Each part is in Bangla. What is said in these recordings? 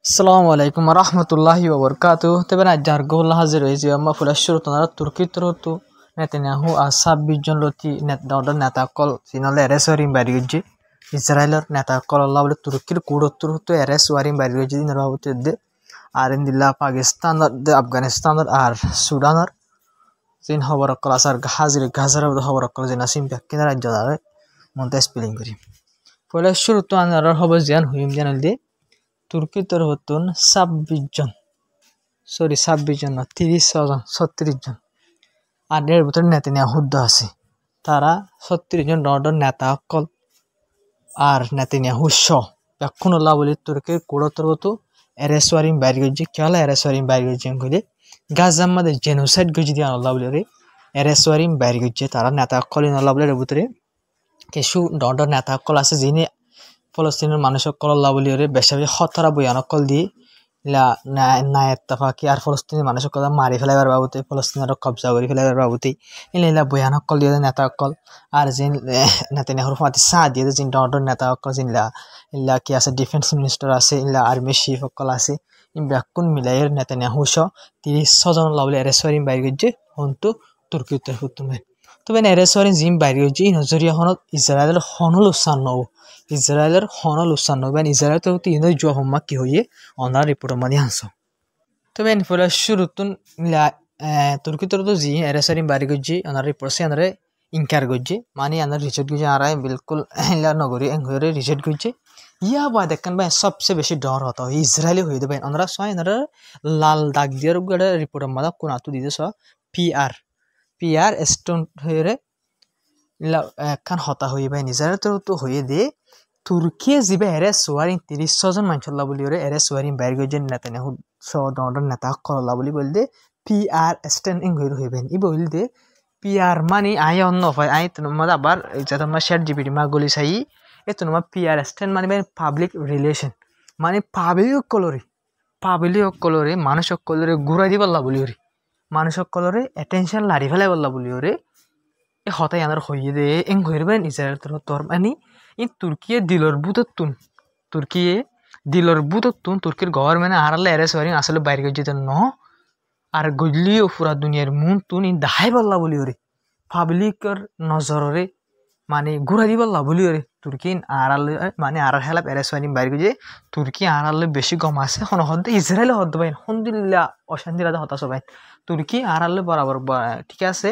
আসসালামু আলাইকুম রহমতুল্লাহি ওবরকাতু তবে না যার গোল হাজির হয়েছে আমরা ফুলাশ্বর তোনারা তুর্কি তুরতু নেতানিয়াহু আর 26 জন লতি নেতা কল সিনালে এরেস ওয়ারিং বাড়ি গেছে ইসরায়েলের নেতা কল আল্লাহ বলে তুর্কির কুড়ত্তর তো এরেস ওয়ারিং বাড়ি গেছে দিনের বাবুতে আর ইন্দিল্লা পাকিস্তান আফগানিস্তান আর সুডানের জিন খবর কল আসার হাজির গাজার খবর কল যে নাসিম ব্যাকিনা রাজ্য দ্বারা মন্তে স্পেলিং করি ফুলাশ্বর তো আনার খবর জিয়ান হুইম জানাল দিয়ে তুর্কি তোর হতুন 26 জন 30 জন 36 জন আর এর ভিতরে নেতানিয়াহুদ্দ আছে তারা 36 জন নেতা অকল আর নেতানিয়াহু এখন ওলা বলি তুর্কির কুড়তর হতো এরেস ওয়ারিং বাইরে গেছে কেলা এরেস ওয়ারিং বাইরে গেছে কইলে গাজার মধ্যে জেনোসাইড গেছে দিয়ে আল্লাহ বলি রে এরেস ওয়ারিং বাইরে গেছে তারা নেতা অকল আল্লাহ বলে ভিতরে কিছু নেতা অকল আছে যিনি ফলস্তিনের মানুষের কল আল্লাহ বলি রে বেশি হতরা বয়ানক কল দিয়ে না এত্তাফাকি আর ফলস্তিনের মানুষের কথা মারি ফেলাইবার বাবুতে ফলস্তিনের কবজা করে ফেলাইবার বাবুতে ইলা বয়ানক কল দিয়ে নেতা কল আর যে নেতানিয়াহুর ফাতি সাহ দিয়ে যে নেতা কল জিনলা ইলা কি আছে ডিফেন্স মিনিস্টার আছে ইলা আর্মি চিফ কল আছে ব্যাকুন মিলাইয়ের নেতানিয়াহু 30 জন লাভলে এরেসওয়ারিং বাইরে গেছে হন্তু তুর্কিতে হুতুমে তবে এরেসওয়ারিং জিম বাইরে গেছে নজরিয়া হনত ইসরায়েলের হনল উসান নও ইসরায়েলের হনল উসান নবেন ইসরায়েল তো ইনো জুয়া হোমা কি হইয়ে অনার রিপোর্ট মানি হাঁস তবে ফলে শুরুতুন তুর্কি তো জি এরেসওয়ারিং বাইরে গেছে অনার রিপোর্ট সে আনারে ইনকার গেছে মানে আনার রিজেক্ট গেছে আর বিলকুল ইলা নগরী এঙ্গরে রিজেক্ট গেছে ইয়া বা দেখেন ভাই সবচেয়ে বেশি ডর হতো ইসরায়েলি হয়ে দেবেন ওনারা সবাই এনারা লাল দাগ দিয়ে রিপোর্ট মাদা কোন আতু দিতে পিআর স্টোন হয়ে একখান হতা হয়ে ভাই ইসরায়েল তো হয়ে দে তুর্কিয়ে যিবে এরেস ওয়ারিং 30 জন মানুষল্লা বলি ওরে এরেস ওয়ারিং বাইরে গেছে নেতানিয়াহু নেতা কল্লা বলি বল দে পিআর স্টেন ইং হইবেন ই বল দে পিআর মানে আই অন্য হয় আই তোমার আবার যাতে আমার শেয়ার জিবিটি মা গলি চাই এ তোমার পিআর স্টেন মানে পাবলিক রিলেশন মানে পাবলিক কলরে মানুষ কলরে ঘুরাই দিবল্লা বলি ওরে মানুষ কলরে অ্যাটেনশন লাড়ি ফেলাই বললা বলি ওরে এ হতাই আনার হইয়ে দে এং হইরবেন ইসরায়েল তোর মানে ই তুর্কিয়ে দিলর বুতত্তুন তুর্কির গভর্নমেন্ট আড়ালে এরেস ওয়ারিং আসলে বাইরে গেছে ন আর গলিও পুরা দুনিয়ার মুন তুন ই দাহাই বললা বলি ওরে পাবলিকর নজরে মানে ঘুরা দি বললা বলি ওরে তুর্কি আড়ালে মানে আড়াল হেলাপ এরেস ওয়ারিং বাইরে গেছে তুর্কি আড়ালে বেশি গম আছে হন হদ্দে ইসরায়েলে হদ্দ পাইন হন্দিল্লা অশান্তি রাজা হতাশ পাইন তুর্কি আড়ালে বরাবর ঠিক আছে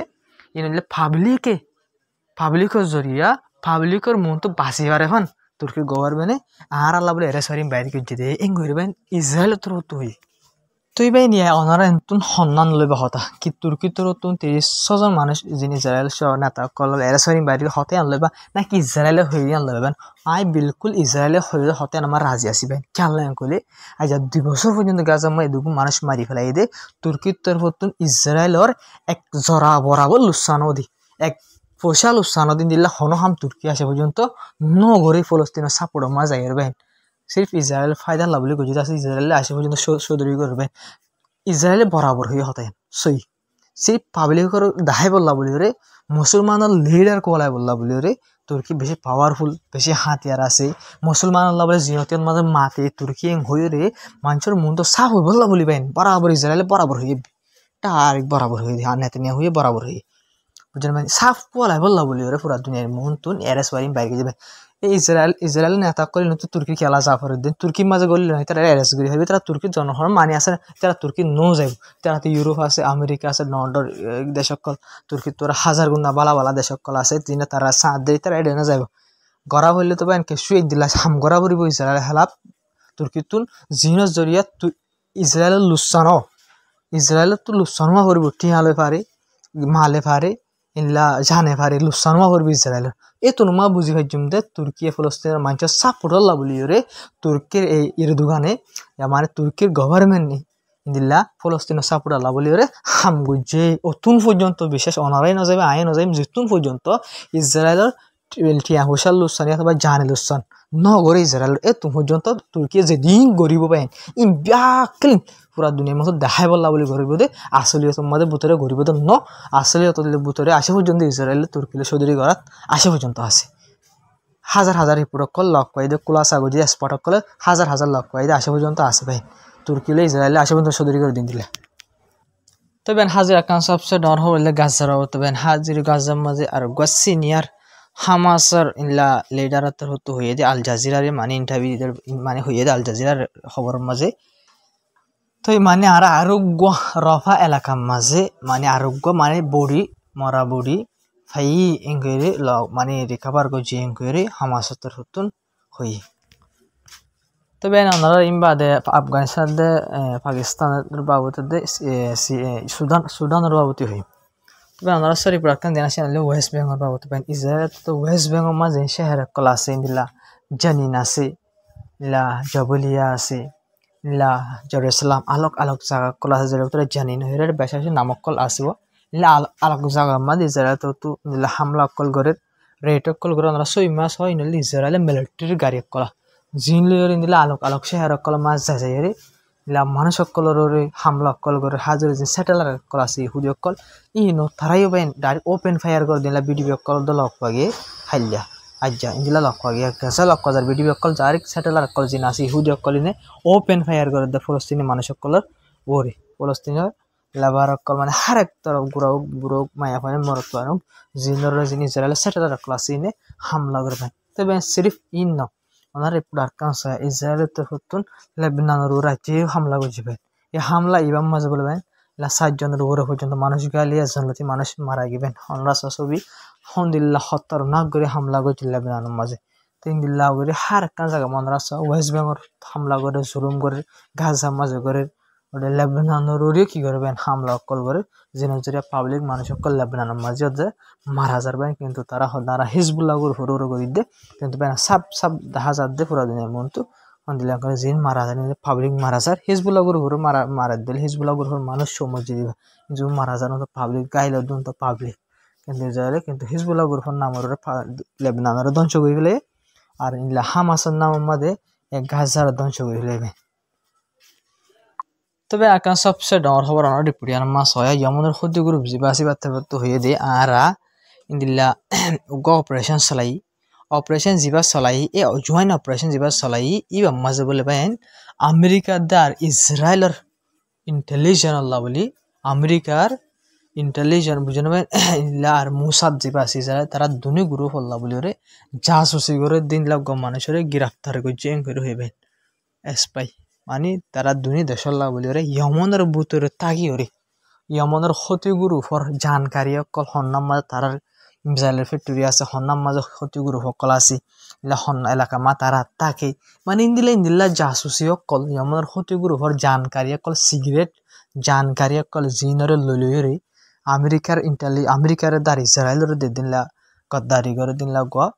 ইনলে পাবলিকের জরিয়া পাবলিকের মন তো বাঁচিবার এখন তুর্কির গভর্নমেন্টে আর আল্লাহ বলে এরেস ওয়ারিং বাইরে গেছে দে এং হইরবেন ইসরায়েল তোর তো হই তুই বাই নিয়ে ওনারা এনতুন সন্ধান লইবা হতা কি তুর্কি তোর তুন 30 জন মানুষ যিনি ইসরায়েল নেতা কল এরেস ওয়ারিং বাইরে হতে আনলইবা নাকি ইসরায়েলে হইয়ে আনলইবেন আই বিলকুল ইসরায়েলে হইলে হতে আমার রাজি আসিবেন খেয়াল কইলে আজ 2 বছর পর্যন্ত গাজা মই দুগু মানুষ মারি ফেলাই দে তুর্কির তোর তুন ইসরায়েলের এক জরা বরাবর লুসানো দি এক ফসাল উসানদিন দিল্লা হনহাম তুর্কি আসে পর্যন্ত নগরে ফলস্তিনের সাপোর্ট মা যাই বেন সির্ফ ইসরায়েল ফায়দা লাভলি গজিত আছে ইসরায়েলে আসে পর্যন্ত সদরি করবেন ইসরায়েলে বরাবর হয়ে হতায় সই সির্ফ পাবলিকর দাহাই বললা বলি রে মুসলমানের লিডার কোলাই বললা বলি রে তুর্কি বেশি পাওয়ারফুল বেশি হাতিয়ার আছে মুসলমান আল্লাহ বলে জিনতের মাঝে মাতে তুর্কি হয়ে রে মানুষের মন তো সাফ হয়ে বললা বলি বেন বরাবর ইসরায়েলে বরাবর হয়ে তার বরাবর হয়ে আর নেতানিয়াহু হয়ে বরাবর হয়ে বুঝলেন মানে সাফ পোলাই বললা বলি ওরে পুরা দুনিয়ার মন তুন এরেস ওয়ারিং বাইরে যাবে এই ইসরায়েল নেতা করলে নতুন তুর্কি খেলা জাফর উদ্দিন তুর্কির মাঝে গলি নয় তারা এরেস করি হবে তারা তুর্কির জনগণ মানে আছে তারা তুর্কি নো যাইব তারা তো ইউরোপ আছে আমেরিকা আছে নর্ডর দেশকল তুর্কি তোরা হাজার গুণা বালা বালা দেশকল আছে যিনি তারা সাঁত দেয় তারা এড়ে না যাইব গড়া বললে তো বাইনকে শুয়ে দিলা হাম গড়া পড়িব ইসরায়েল হেলাপ তুর্কির তুন জিনের জরিয়া ইসরায়েলের ইসরায়েলের তো লুসানোয়া করব টিয়ালে পারে মালে পারে ইল্লা জানে পারে লুসানোয়া করবি ইসরায়েল এ তো মা বুঝি ভাইজুম দে তুর্কি ফলস্তিনের মানুষের সাপোর্ট আল্লাহ বলি রে তুর্কির এই এর দোকানে মানে তুর্কির গভর্নমেন্ট দিল্লা ফলস্তিনের সাপোর্ট আল্লাহ বলি রে হাম গুজে অতুন পর্যন্ত বিশেষ অনারাই না যাবে আয় না যাবে যেতুন পর্যন্ত ইসরায়েলের টিয়া হুসাল লুসানি অথবা জানে লুসান নগরে ইসরায়েল এ তুমি পর্যন্ত তুর্কি যেদিন গরিব পাইন ই ব্যাকলিন পুরা দুনিয়ার মতো দেখাই বললা বলে গরিব দে আসলিয়ত মধ্যে বুতরে গরিব ন আসলিয়ত বুতরে আসে পর্যন্ত ইসরায়েল তুর্কিলে সদরি করাত আসে পর্যন্ত আছে হাজার হাজার রিপোর্ট কল লক পাই দে কুলা সাগজি স্পট কল হাজার হাজার লক পাই দে আসে পর্যন্ত আসে ভাই তুর্কিলে ইসরায়েলে আসে পর্যন্ত সদরি করে দিন দিলে তবে হাজির আকান সবচেয়ে ডর হলে গাজার তবে হাজির গাজার মাঝে আর সিনিয়র হামাসের ইনলা লিডার হতো হয়ে দে আল জাজিরারে মানে ইন্টারভিউ মানে হয়ে দে আল জাজিরার খবরের মাঝে তো মানে আর আরোগ্য রফা এলাকার মাঝে মানে আরোগ্য মানে বডি মরা বডি ফাই এঙ্গরে মানে রিকভার করছে এঙ্গরে হামাসের হতুন হই তবে ওনারা ইমবাদে আফগানিস্তান দে পাকিস্তানের বাবদ দে সুদানের বাবতি হই তবে ওনারা সরি প্রকান দেনা চ্যানেলে ওয়েস্ট বেঙ্গল বাবদ পাইন ইসরায়েল তো ওয়েস্ট বেঙ্গল মাঝে শহর কল আছে ইন্দিলা জানিন আছে ইলা জবলিয়া আছে ইলা জেরুসালাম আলোক আলোক জায়গা কল আছে যেটা জানিন হইরে বেশাশি নামক কল আসিব ইলা আলোক জায়গা মাঝে ইসরায়েল তো ইলা হামলা কল করে রেট কল করে ওনারা 6 মাস হয় ইনলি ইসরায়েল মিলিটারি গাড়ি কল জিন লইর ইন্দিলা আলোক আলোক শহর কল মাছ যায় রে ইলা মানুষ কলরে হামলা কল করে হাজার যে স্যাটেলাইট কল আছে হুদি কল ইনো তারাইও বেন ডাইরেক্ট ওপেন ফায়ার করে দিলা ভিডিও কল দ লক পাগে হাইলা আজ্জা ইন্দিলা লক পাগে গাছা লক কজার video call direct satellite call জিন আছে হুদি কল ইনে ওপেন ফায়ার করে দে ফলস্তিনি মানুষ কলর ওরে ফলস্তিনের লাভার কল মানে হারেক তরফ গুরাও বুড়ো মায়া ফানে মরত পানো জিনর জিন ইসরায়েল স্যাটেলাইট কল আছে ইনে হামলা করবে তবে সিরিফ ইন ন ওনার পুরার কাঁসা ইসরায়েলের তো হতুন লেবাননের রাজ্যে হামলা করবে এই হামলা ইবাম মাঝে বলবেন লা 7 জনের উপরে পর্যন্ত মানুষ গালি জনতি মানুষ মারা গেবেন আমরা ছবি হন্দিল্লা খতরনাক করে হামলা করছিল লেবাননের মাঝে তিন দিল্লা করে হার কান জায়গা মনরা ওয়েস্ট বেঙ্গল হামলা করে জুলুম করে গাজা মাঝে করে ওটা লেবাননের কি করবেন হামলা কল করে যেন পাবলিক মানুষ সকল লেবাননের মাঝে মারা যাবেন কিন্তু তারা হিজবুল্লাহ হুড় করে দে কিন্তু সাব সাব হাজার দে পুরা দিনের মতো হন্দিল্লা করে জিন মারা যায় পাবলিক মারা যায় হিজবুল্লাহ হুড় মারা দিল হিজবুল্লাহ হুড় মানুষ সমঝে দিবা যে মারা যান তো পাবলিক গাইল দুন তো পাবলিক কিন্তু ইসরায়েলে কিন্তু হিজবুল্লাহ হুড় নামের লেবাননের ধ্বংস করে ফেলে আর ইনলা হামাসের নামের মধ্যে এক গাজার ধ্বংস করে ফেলে তবে আকান সবচেয়ে ডর খবর আমার রিপোর্টিয়ার মাস হয় যমনের ক্ষতি গ্রুপ জিবাসি বার্তা হয়ে দিয়ে আরা ইন্দিল্লা অপারেশন চালাই অপারেশন জিবা চলাই এই জয়েন্ট অপারেশন জিবা চলাই ইবা মাঝে বলে পাইন আমেরিকার দার ইসরায়েলের ইন্টেলিজেন্স আল্লাহ বলি আমেরিকার ইন্টেলিজেন্স বুঝে নেবেন আর মুসাদ জিবা আছে ইসরায়েল তারা দুনি গ্রুপ আল্লাহ বলি ওরে জাসুসি করে দিন লাগ মানুষের গ্রেফতার করছে করে হইবেন এসপাই মানে তারা দুনি দেশের লাগ বলি ওরে ইয়মনের বুতরে তাগি ওরে ইয়মনের ক্ষতিগুরু ফর জানকারী অকল হন্নাম মাঝে তার মিসাইলের ফ্যাক্টরি আছে হন্নাম মাঝে ক্ষতিগুরু সকল আছে ইলা হন্না এলাকা মা তারা তাকে মানে ইন্দিল্লা জাসুসি অকল ইয়মনের ক্ষতিগুরু ফর জানকারী অকল সিগারেট জানকারী অকল জিনরে লইরে আমেরিকার দ্বার ইসরায়েলের দিনলা গদ্দারি করে দিনলা গোয়া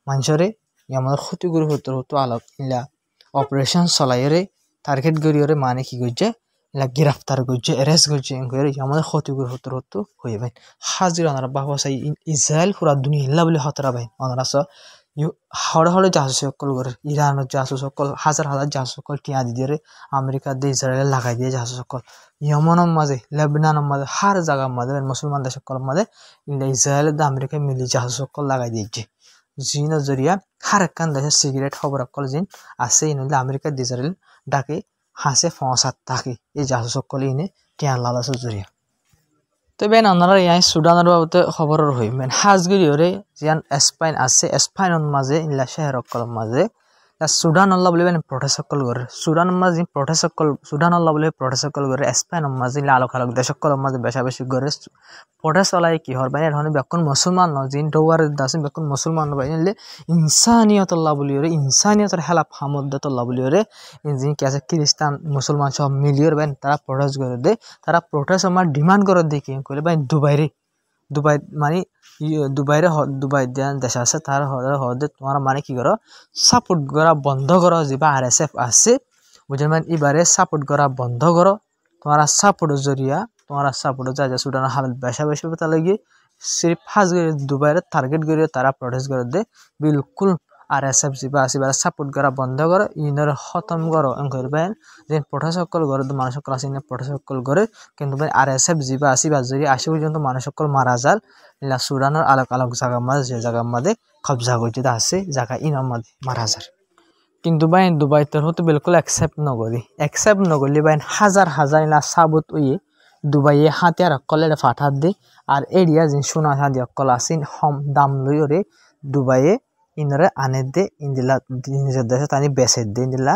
মানুষরে ইয়মনের ক্ষতিগুরু হতো আলোক ইলা অপারেশন চলাইরে টার্গেট গড়িয়ে মানে কি করছে এলা গ্রেফতার করছে অ্যারেস্ট করছে আমাদের ক্ষতিগুলো হতো হইবেন হাজির ওনারা বাবা চাই ইসরায়েল পুরা দুনিয়া ইল্লা বলে হতরা ভাই ওনারা হড়ে হড়ে জাহাজ সকল করে ইরানের জাহাজ সকল হাজার হাজার জাহাজ সকল টিয়া দিয়ে আমেরিকা দিয়ে ইসরায়েল লাগাই দিয়ে জাহাজ সকল ইয়মনের মাঝে লেবাননের মাঝে হার জায়গার মাঝে মুসলমান দেশ সকলের মাঝে ইসরায়েলের আমেরিকা মিলি জাহাজ সকল লাগাই দিয়েছে জিনের জরিয়া হার একখান দেশের সিগারেট খবর সকল জিন আছে ইনলে আমেরিকা দিয়ে ইসরায়েল ডাকে হাসে ফসাত থাকে এই জাহাজ সকলে ইনে টিয়ান লালাসের জরিয়া তবে ওনারা ইয়াই সুদানের বাবদে খবরের হই মেন হাজগিরি ওরে জিয়ান স্পাইন আছে স্পাইনের মাঝে ইলা শহর সকলের মাঝে সুদান আল্লাহ বলে প্রটেস্ট সকল করে সুদান মাঝে প্রটেস্ট সকল সুদান আল্লাহ বলে প্রটেস্ট সকল করে স্পাইনের মাঝে আলোক আলোক দেশ সকলের মাঝে বেশা বেশি করে প্রটেস্ট চলাই কি হর বাইরে ধরনের বেকুন মুসলমান ন জিন ডোয়ার দাসিন বেকুন মুসলমান বাইরে ইনসানিয়ত আল্লাহ বলি ওরে ইনসানিয়তের হেলাপ হামদত আল্লাহ বলি ওরে জিন কি আছে খ্রিস্টান মুসলমান সব মিলিয়ে বাইন তারা প্রটেস্ট করে দে তারা প্রটেস্ট আমার ডিমান্ড করে দেখি করে বাইন দুবাই মানে দুবাই দেশ আছে তার হদে তোমার মানে কি করো সাপোর্ট করা বন্ধ করো যে RSF আছে বুঝলেন মানে এবারে সাপোর্ট করা বন্ধ করো তোমার সাপোর্টের জরিয়া তোমার সাপোর্ট যা যা সুদানের হালত বেশা বেশি তা লাগে সির্ফ হাজ দুবাইয়ের টার্গেট করে তারা প্রটেস্ট করে দে বিলকুল RSF jiba asiba support gara bondho karo inor khatam karo engkorben যে প্রশাসকল গড়ে মানুষসকল আছে ইনে প্রশাসকল গড়ে কিন্তু RSF jiba asiba যদি আসে পর্যন্ত মানুষসকল মারা যাল ইলা সুদানের আলাগ আলাগ জায়গা মাঝে যে জায়গা মাঝে কবজা করতে আছে জায়গা ইনার মাঝে মারা যার কিন্তু ভাই দুবাই তোর হতে বিলকুল অ্যাকসেপ্ট নগরি ভাই হাজার হাজার ইলা সাবুত উই দুবাইয়ে হাতিয়ার কলে ফাটাত দে আর এরিয়া যে সোনা হাদি অকল আসিন হম দাম লইরে দুবাইয়ে ইনরে আনে দে ইন্দিলা নিজের দেশে তানি বেচে দে ইন্দিলা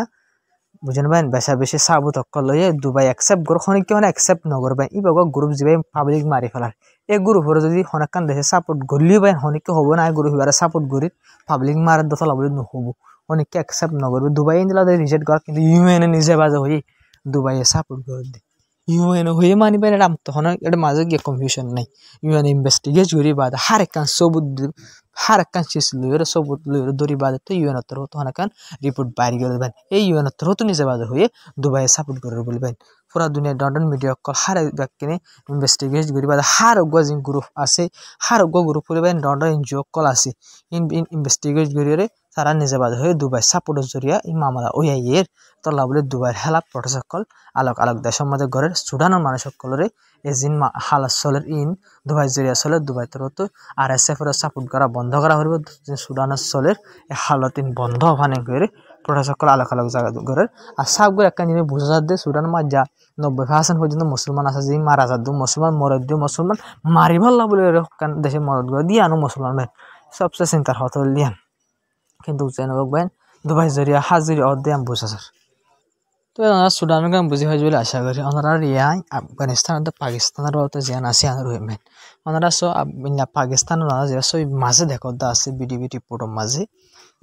বুঝেন ভাই বেচা বেশি সাবুত অকল লইয়ে দুবাই অ্যাকসেপ্ট গর খনিক মানে অ্যাকসেপ্ট নগর ভাই ইবাগ গ্রুপ জিবাই পাবলিক মারি ফেলার এই গ্রুপরে যদি হনাকান দেশে সাপোর্ট গলি ভাই হনিক হবো না গ্রুপ হিবারে সাপোর্ট গরি পাবলিক মারার দতলা বলি নহবো অনেককে অ্যাকসেপ্ট নগরবে দুবাই ইন্দিলা রিজেক্ট কর কিন্তু ইউএন নিজে বাজে হই দুবাইয়ে সাপোর্ট করে দে ইউএন হয়ে মানিবেন এটা তখন এটা মাঝে গিয়ে কনফিউশন নাই ইউএন ইনভেস্টিগেট করি বাদ হার একখান সবুত হার একখান চিজ লইরে সবুত লইরে দরি বাদে তো ইউএন তর তখন একখান রিপোর্ট বাইরে করে দেবেন এই ইউএন তর তো নিজে বাজে হয়ে দুবাইয়ে সাপোর্ট করে বলবেন পুরা দুনিয়া ডন্ডন মিডিয়া কল হার ব্যক্তিনে ইনভেস্টিগেট করি বাদ হার যে গ্রুপ আছে হার গ্রুপ বলবেন ডন্ডন এনজিও কল আছে ইনভেস্টিগেট করিয়ে তারা নিজে বাদে হয়ে দুবাই সাপোর্টের জরিয়া এই মামলা ওই আইয়ের তলা বলে দুবাইয়ের হেলা প্রশাসকল আলোক আলোক দেশের মধ্যে গড়ের সুদানের মানুষ সকলের এজিন হালাত চলের ইন দুবাই জরিয়া চলে দুবাই তরত RSF এর সাপোর্ট করা বন্ধ করা হইব সুদানের চলের এই হালত ইন বন্ধ হওয়ানে করে প্রশাসকল আলোক আলোক জায়গা গড়ের আর সবগুলো একটা জিনিস বোঝা যাচ্ছে সুদান মাঝা 90% পর্যন্ত মুসলমান আছে যে মারা যাদ মুসলমান মরদ দিয়ে মুসলমান মারি ভাল্লা বলে দেশে মরদ করে দিয়ে আনো মুসলমান ভাই সবচেয়ে চিন্তার হত লিয়ান কিন্তু যেনক ভাই দুবাই জরিয়া হাজির অধ্যায় বুঝা স্যার তো সুদানের গান বুঝি হয় বলে আশা করি ওনারা রিয়াই আফগানিস্তান পাকিস্তানের তো জিয়ান আছে আর রহিমেন ওনারা সো পাকিস্তানের ওনারা যে সব মাঝে দেখো আছে বিডিবি রিপোর্টের মাঝে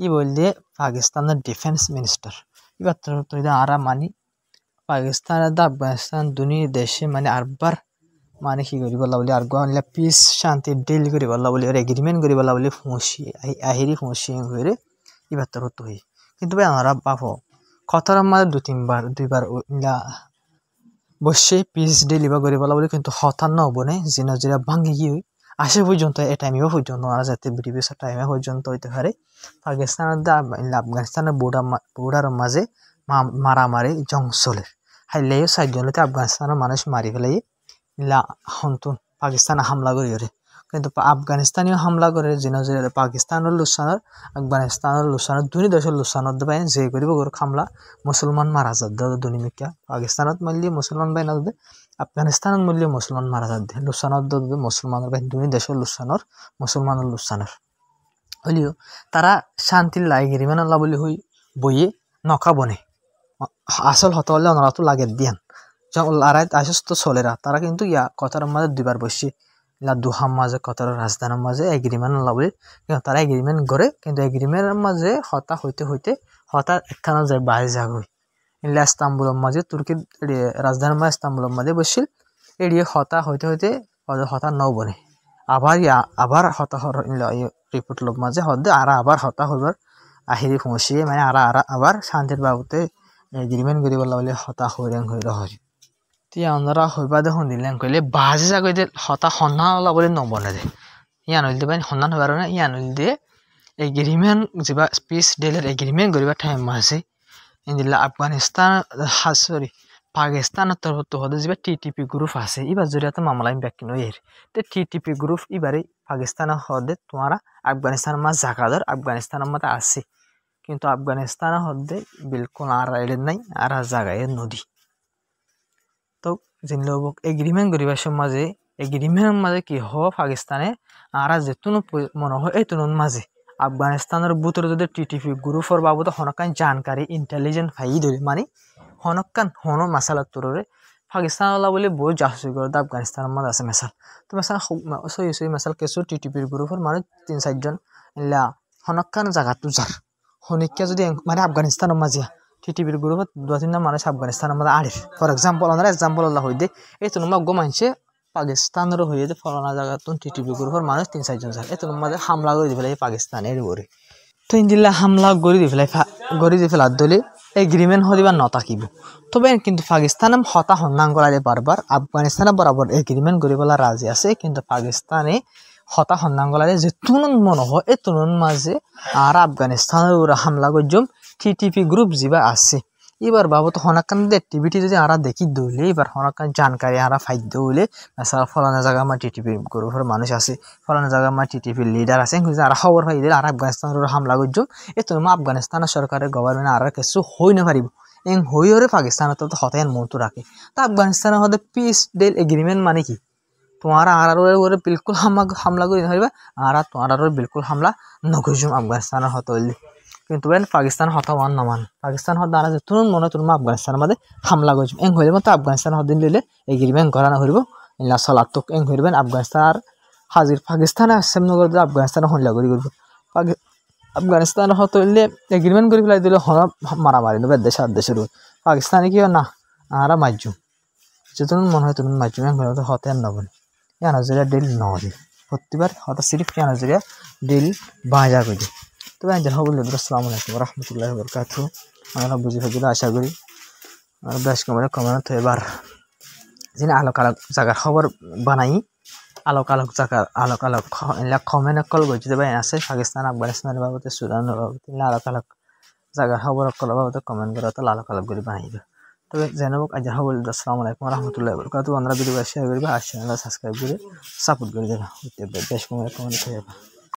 ই বললে পাকিস্তানের ডিফেন্স মিনিস্টার এবার তো আরা মানি পাকিস্তানের আফগানিস্তান দুনিয়া দেশে মানে আরবার মানে কি করি বলা বলি আর গোয়ানলা পিস শান্তি ডিল করি বলা বলি আর এগ্রিমেন্ট করি বলা বলি ফুঁসি আহিরি ফুঁসি হয়ে এবার তো হই কিন্তু ভাই আমরা বাপো কথার মাঝে দুইবার বসে পিস ডেলিভার করে বলা বলি কিন্তু হতার নবনে জিনা জিরা ভাঙ্গি গিয়ে আসে পর্যন্ত এ টাইমে পর্যন্ত ওরা যাতে ব্রিটিশের টাইমে পর্যন্ত হইতে পারে পাকিস্তানের আফগানিস্তানের বর্ডার মাঝে মারামারি জংসলের হাইলেও সাতজনতে আফগানিস্তানের মানুষ মারি ফেলাই হন্তন পাকিস্তানে হামলা করি ওরে কিন্তু আফগানিস্তানীয় হামলা করে জিনা জিরা পাকিস্তানের লুসানের আফগানিস্তানের লুসানের দুই দেশের লুসানত পাই যে করিব গর হামলা মুসলমান মারা যাদ দুনিমিকা পাকিস্তানত মারলে মুসলমান বাই না আফগানিস্তানত মারলে মুসলমান মারা যাদ লুসানত মুসলমানের বাই দুই দেশের লুসানর মুসলমানের লুসানর হলিও তারা শান্তির লাইগিরিমেন আল্লাহ বলি হই বইয়ে নকা বনে আসল হতে হলে ওনারা তো লাগে দিয়ান লড়াই আসস তো চলেরা তারা কিন্তু ইয়া কথার মাঝে দুইবার বসে দুহাম মাঝে কথার রাজধানীর মাঝে এগ্রিমেন্ট আল্লাহ বলি কিন্তু তারা এগ্রিমেন্ট করে কিন্তু এগ্রিমেন্টের মাঝে হতা হইতে হইতে হতা একখানা যায় বাইরে যাগ হই ইলা ইস্তাম্বুলের মাঝে তুর্কির রাজধানীর মাঝে ইস্তাম্বুলের মাঝে বসছিল এড়িয়ে হতা হইতে হইতে হতা নৌ বনে আবার হতা রিপোর্ট লোক মাঝে হদে আর আবার হতা হইবার আহিরি পৌঁছিয়ে মানে আবার শান্তির বাবুতে এগ্রিমেন্ট করি বলা বলে হতা হইরাং হইরা হয় তিয়া অন্যরা হইবা দেখুন দিলেন কইলে বাজে জাগইতে হতা সন্ধান ওলা বলে নবনে দে ইয়ান হইলে পাই সন্ধান হবার না ইয়ান হইলে দিয়ে এগ্রিমেন্ট যা পিস ডিলের এগ্রিমেন্ট করিবার টাইম আছে ইন্দিলা আফগানিস্তান সরি পাকিস্তানের তরফ হতে যা TTP গ্রুপ আছে এবার জরিয়াতে মামলা ব্যাকিন এর তো TTP গ্রুপ এবারে পাকিস্তানের হদে তোমারা আফগানিস্তানের মাঝ জাকাদার আফগানিস্তানের মধ্যে আছে কিন্তু আফগানিস্তানের হদে বিলকুল আর রাইডের নাই আর জায়গায় নদী তো जिन लोग एग्रीमेंट करिबार माजे एग्रीमेंट माजे कि हो पाकिस्ताने आरा जेतुन मन हो एतुन माजे আফগানিস্তানের ভিতরে যদি TTP গ্রুপের বাবদ হনকান জানকারি ইন্টেলিজেন্ট ফাই ধরে মানে হনকান হন মাসালা তোরে পাকিস্তান वाला বলে বহুত জাসুসি করে আফগানিস্তানের মধ্যে আছে মেসাল তো মেসাল সই মেসাল কেসু TTP গ্রুপের মানে 3-4 জন ইলা হনকান জায়গা তুজার হনিকা যদি মানে আফগানিস্তানের মাঝে TTP গ্রুপত 2-3 জন মানুষ আফগানিস্তানের মধ্যে আড়ে ফর এক্সাম্পল আমরা এক্সাম্পল আল্লাহ হই দে এই তো নমা গো মানছে পাকিস্তানের হয়ে যে ফলানা জায়গা তো TTP গ্রুপের মানুষ 3-4 জন যায় এত মধ্যে হামলা করে দিবে পাকিস্তানের উপরে তো ইন্দিলা হামলা করে দিবে দলে এগ্রিমেন্ট হদিবা নতাকিব তবে কিন্তু পাকিস্তান হতা হন্নাং করা বারবার আফগানিস্তানে বরাবর এগ্রিমেন্ট করিবলা রাজি আছে কিন্তু পাকিস্তানে হতা হন্নাঙ্গলারে যে তুনন মনে হয় এই তুনন মাঝে আর আফগানিস্তানের ওরা হামলা করজম টিটিপি গ্রুপ যিবা আছে এবার বাবু তো হনাকান অ্যাক্টিভিটি যদি আরা দেখি দৌলে এবার হনাকান জানকারি আরা ফাইদ্য হইলে আসলে ফলানা জায়গা আমার টিটিপি গ্রুপের মানুষ আছে ফলানা জায়গা আমার টিটিপির লিডার আছে আর খবর পাই দিলে আর আফগানিস্তানের হামলা করজম এই তো আফগানিস্তানের সরকারের গভর্নমেন্ট আর কিছু হই না পারিব হই হরে পাকিস্তানের তো হতায়ন মতো রাখে তা আফগানিস্তানের হতে পিস ডেল এগ্রিমেন্ট মানে কি তোমার আর ওরে বিলকুল হামলা করে ধরবা আর তোমার বিলকুল হামলা নগজুম আফগানিস্তানের হতে হইলে কিন্তু পাকিস্তান হতা ওয়ান নমান পাকিস্তান হত দাঁড়া যে তুরুন মনে তুরমা আফগানিস্তানের মধ্যে হামলা করছুম এং হইলে মতো আফগানিস্তান হদিন লইলে এগ্রিমেন্ট করা না হইব ইল্লা সলাতক এং হইবেন আফগানিস্তান আর হাজির পাকিস্তানে আসেম নগর আফগানিস্তানে হল্লা করি করব আফগানিস্তানের হতে হইলে এগ্রিমেন্ট করে ফেলাই দিলে হন মারামারি নেবে দেশের পাকিস্তানে কি না আরা মারজুম যেতুন মনে হয় তুরুন মারজুম এং হইলে হতে আর নবনি নজরিয়া ডিল নদী প্রতিবার হঠাৎ সিরিফ নজরিয়া ডিল বাজা করে তবে আমি জানাবো বললে আসসালামু আলাইকুম রহমতুল্লাহ বরকাত আমরা বুঝি ফেলে আশা করি আর বেশ কমেন্ট এবার যিনি আলোক আলোক জায়গার খবর বানাই আলোক আলোক জায়গার আলোক আলোক কমেন্ট কল করছি দেবে আছে পাকিস্তান আফগানিস্তানের বাবদে সুদানের বাবদে আলোক আলোক জায়গার খবর কল বাবদে কমেন্ট করে তো আলোক আলোক করে বানাই দেবে তবে জানাবো আজ জানাবো বললে আসসালামু আলাইকুম রহমতুল্লাহ বরকাত আমরা ভিডিও শেয়ার করবে আর চ্যানেল সাবস্ক্রাইব করে সাপোর্ট করে দেবে বেশ কমেন্ট হয়ে যাবে।